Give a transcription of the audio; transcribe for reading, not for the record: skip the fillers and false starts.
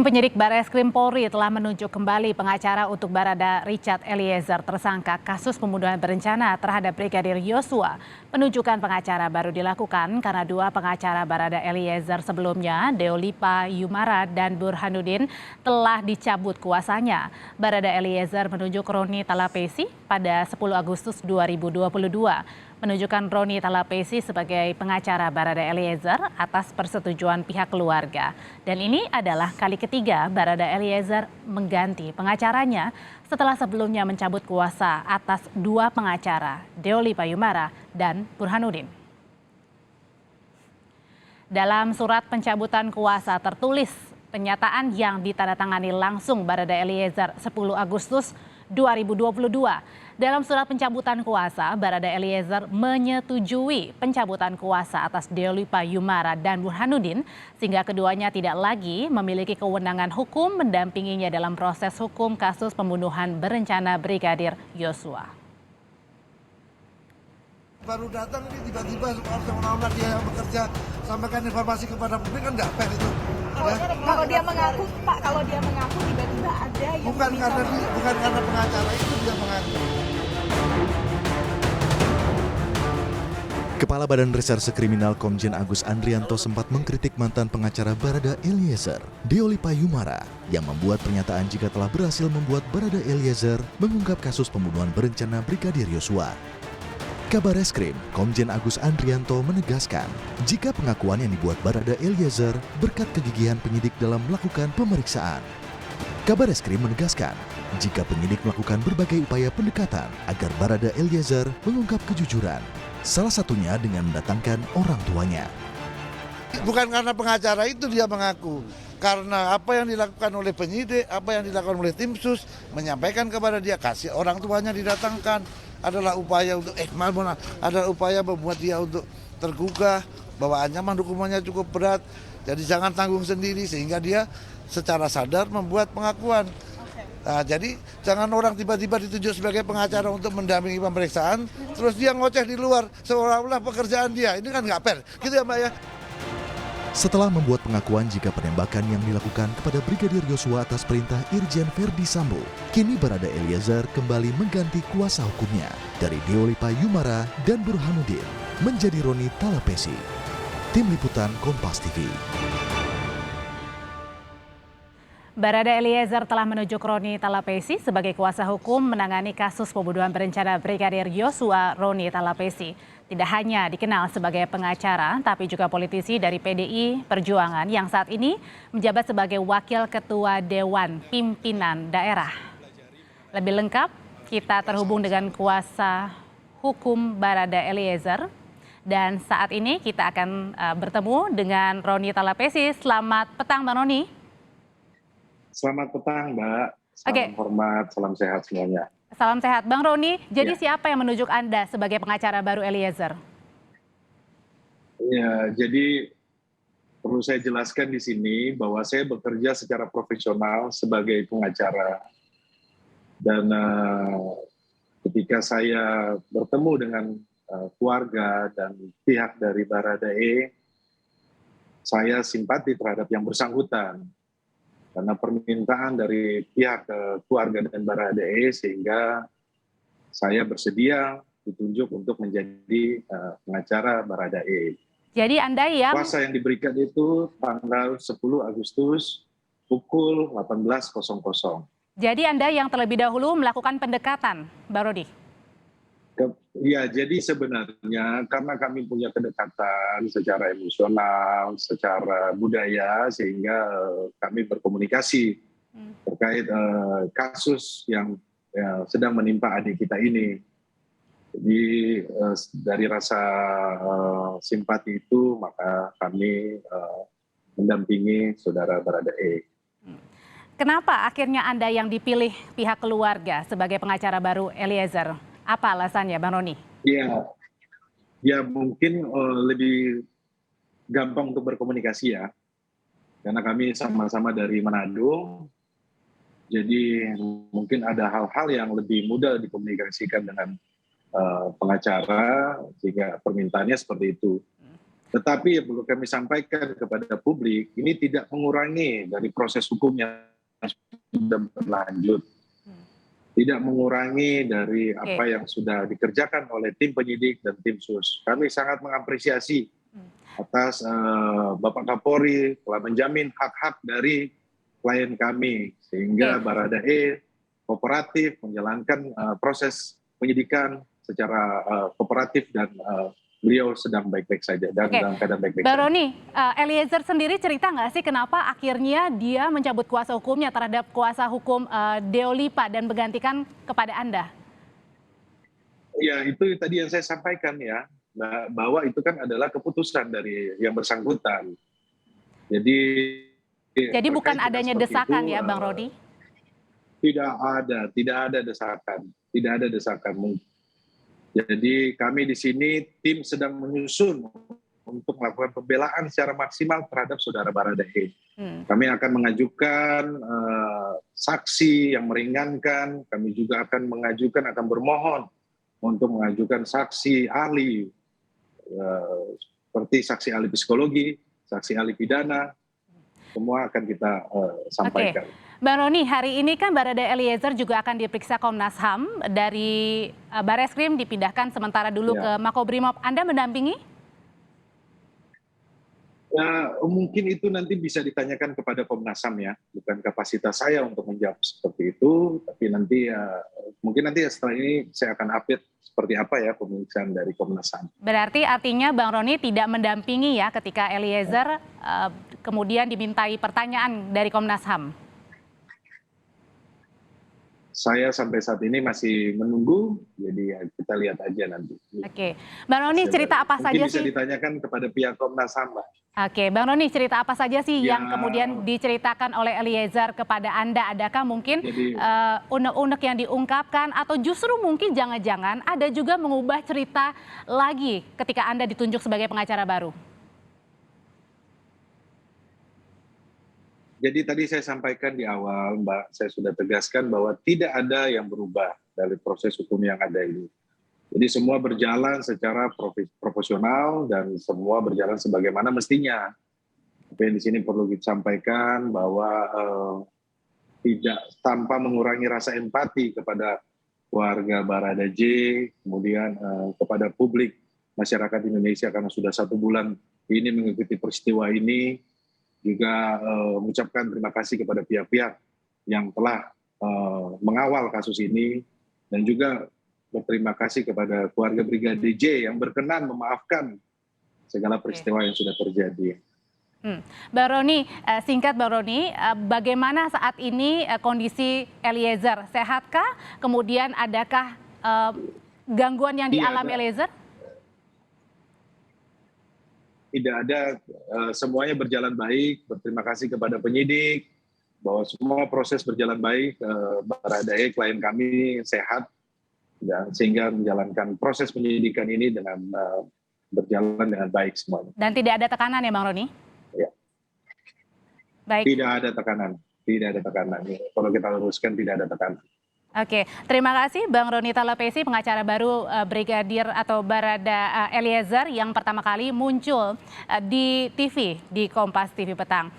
Tim penyidik Barreskrim Polri telah menunjuk kembali pengacara untuk Barada Richard Eliezer tersangka kasus pembunuhan berencana terhadap Brigadir Yosua. Penunjukan pengacara baru dilakukan karena dua pengacara Barada Eliezer sebelumnya, Deolipa Yumara dan Burhanuddin, telah dicabut kuasanya. Barada Eliezer menunjuk Roni Talapesi pada 10 Agustus 2022. Menunjukkan Roni Talapesi sebagai pengacara Barada Eliezer atas persetujuan pihak keluarga. Dan ini adalah kali ketiga Barada Eliezer mengganti pengacaranya setelah sebelumnya mencabut kuasa atas dua pengacara, Deolipa Yumara dan Burhanuddin. Dalam surat pencabutan kuasa tertulis pernyataan yang ditandatangani langsung Barada Eliezer 10 Agustus 2022. Dalam surat pencabutan kuasa, Barada Eliezer menyetujui pencabutan kuasa atas Deolipa Yumara dan Burhanuddin sehingga keduanya tidak lagi memiliki kewenangan hukum mendampinginya dalam proses hukum kasus pembunuhan berencana Brigadir Yosua. Baru datang ini tiba-tiba seolah-olah dia yang bekerja sampaikan informasi kepada publik kan nggak fair itu. Kalau dia mengaku, Pak, kalau dia mengaku tiba-tiba ada yang bukan karena pengacara itu dia mengaku. Kepala Badan Reserse Kriminal Komjen Agus Andrianto sempat mengkritik mantan pengacara Barada Eliezer, Deolipa Yumara, yang membuat pernyataan jika telah berhasil membuat Barada Eliezer mengungkap kasus pembunuhan berencana Brigadir Yosua. Kabar Reskrim, Komjen Agus Andrianto menegaskan, jika pengakuan yang dibuat Barada Eliezer berkat kegigihan penyidik dalam melakukan pemeriksaan. Kabar Reskrim menegaskan, jika penyidik melakukan berbagai upaya pendekatan agar Barada Eliezer mengungkap kejujuran, salah satunya dengan mendatangkan orang tuanya. Bukan karena pengacara itu dia mengaku, karena apa yang dilakukan oleh penyidik, apa yang dilakukan oleh tim sus, menyampaikan kepada dia, kasih orang tuanya didatangkan, adalah upaya untuk adalah upaya membuat dia untuk tergugah bahwa ancaman hukumannya cukup berat, jadi jangan tanggung sendiri sehingga dia secara sadar membuat pengakuan. Nah, jadi jangan orang tiba-tiba ditunjuk sebagai pengacara untuk mendampingi pemeriksaan, terus dia ngoceh di luar seolah-olah pekerjaan dia, ini kan nggak fair, gitu ya Mbak ya. Setelah membuat pengakuan jika penembakan yang dilakukan kepada Brigadir Yosua atas perintah Irjen Verdi Sambo, kini Barada Eliezer kembali mengganti kuasa hukumnya dari Deolipa Yumara dan Burhanuddin menjadi Roni Talapesi. Tim Liputan Kompas TV. Barada Eliezer telah menunjuk Roni Talapesi sebagai kuasa hukum menangani kasus pembunuhan berencana Brigadir Yosua. Roni Talapesi tidak hanya dikenal sebagai pengacara, tapi juga politisi dari PDI Perjuangan yang saat ini menjabat sebagai Wakil Ketua Dewan Pimpinan Daerah. Lebih lengkap, kita terhubung dengan kuasa hukum Barada Eliezer. Dan saat ini kita akan bertemu dengan Roni Talapesi. Selamat petang, Bang Roni. Selamat petang, Mbak. Salam hormat, salam sehat semuanya. Salam sehat. Bang Roni, jadi siapa yang menunjuk Anda sebagai pengacara baru Eliezer? Ya, jadi perlu saya jelaskan di sini bahwa saya bekerja secara profesional sebagai pengacara. Dan ketika saya bertemu dengan keluarga dan pihak dari Baradae, saya simpati terhadap yang bersangkutan. Karena permintaan dari pihak keluarga dan Baradae sehingga saya bersedia ditunjuk untuk menjadi pengacara Baradae. Jadi Anda yang... Kuasa yang diberikan itu tanggal 10 Agustus pukul 18.00. Jadi Anda yang terlebih dahulu melakukan pendekatan, Bang Roni? Ya, jadi sebenarnya karena kami punya kedekatan secara emosional, secara budaya, sehingga kami berkomunikasi terkait kasus yang sedang menimpa adik kita ini. Jadi dari rasa simpati itu, maka kami mendampingi saudara Baradae. Kenapa akhirnya Anda yang dipilih pihak keluarga sebagai pengacara baru Eliezer? Apa alasannya, Bang Roni? Ya mungkin lebih gampang untuk berkomunikasi ya. Karena kami sama-sama dari Manado, jadi mungkin ada hal-hal yang lebih mudah dikomunikasikan dengan pengacara, sehingga permintaannya seperti itu. Tetapi yang perlu kami sampaikan kepada publik, ini tidak mengurangi dari proses hukum yang sudah berlanjut. Tidak mengurangi dari apa yang sudah dikerjakan oleh tim penyidik dan tim sus. Kami sangat mengapresiasi atas Bapak Kapolri telah menjamin hak-hak dari klien kami. Sehingga Baradae kooperatif menjalankan proses penyidikan secara kooperatif dan beliau sedang baik-baik saja dan dalam keadaan baik-baik Bang saja. Roni, Eliezer sendiri cerita nggak sih kenapa akhirnya dia mencabut kuasa hukumnya terhadap kuasa hukum Deolipa dan menggantikan kepada Anda? Ya, itu tadi yang saya sampaikan ya, bahwa itu kan adalah keputusan dari yang bersangkutan. Jadi bukan adanya desakan itu, ya Bang Roni? tidak ada desakan. Jadi kami di sini tim sedang menyusun untuk melakukan pembelaan secara maksimal terhadap saudara Baradae. Kami akan mengajukan saksi yang meringankan, kami juga akan bermohon untuk mengajukan saksi ahli, seperti saksi ahli psikologi, saksi ahli pidana, semua akan kita sampaikan. Bang Roni, hari ini kan Baradae Eliezer juga akan diperiksa Komnas HAM dari Bareskrim dipindahkan sementara dulu ke Makobrimob. Anda mendampingi? Ya, mungkin itu nanti bisa ditanyakan kepada Komnas HAM ya, bukan kapasitas saya untuk menjawab seperti itu, tapi nanti mungkin nanti setelah ini saya akan update seperti apa ya pemeriksaan dari Komnas HAM. Berarti artinya Bang Roni tidak mendampingi ya ketika Eliezer kemudian dimintai pertanyaan dari Komnas HAM? Saya sampai saat ini masih menunggu, jadi ya kita lihat aja nanti. Oke, Bang Roni cerita apa saja bisa sih? ditanyakan kepada pihak Komnas HAM, Mbak. Oke, Bang Roni cerita apa saja sih yang kemudian diceritakan oleh Eliezer kepada Anda? Adakah mungkin unek-unek yang diungkapkan atau justru mungkin jangan-jangan ada juga mengubah cerita lagi ketika Anda ditunjuk sebagai pengacara baru? Jadi tadi saya sampaikan di awal, Mbak, saya sudah tegaskan bahwa tidak ada yang berubah dari proses hukum yang ada ini. Jadi semua berjalan secara proporsional dan semua berjalan sebagaimana mestinya. Tapi yang di sini perlu disampaikan bahwa tidak tanpa mengurangi rasa empati kepada warga Baradae, kemudian kepada publik masyarakat Indonesia karena sudah 1 bulan ini mengikuti peristiwa ini. Juga mengucapkan terima kasih kepada pihak-pihak yang telah mengawal kasus ini dan juga berterima kasih kepada keluarga Brigadir J yang berkenan memaafkan segala peristiwa yang sudah terjadi. Bang Roni, singkat Bang Roni, bagaimana saat ini kondisi Eliezer? Sehatkah? Kemudian adakah gangguan yang dialami Eliezer? Tidak ada, semuanya berjalan baik, berterima kasih kepada penyidik, bahwa semua proses berjalan baik, Baradae klien kami sehat, dan sehingga menjalankan proses penyidikan ini dengan berjalan dengan baik semuanya. Dan tidak ada tekanan ya Bang Roni? Ya. Baik. Tidak ada tekanan. Kalau kita luruskan tidak ada tekanan. Oke, terima kasih Bang Roni Talapesi, pengacara baru Brigadir atau Barada Eliezer yang pertama kali muncul di TV, di Kompas TV Petang.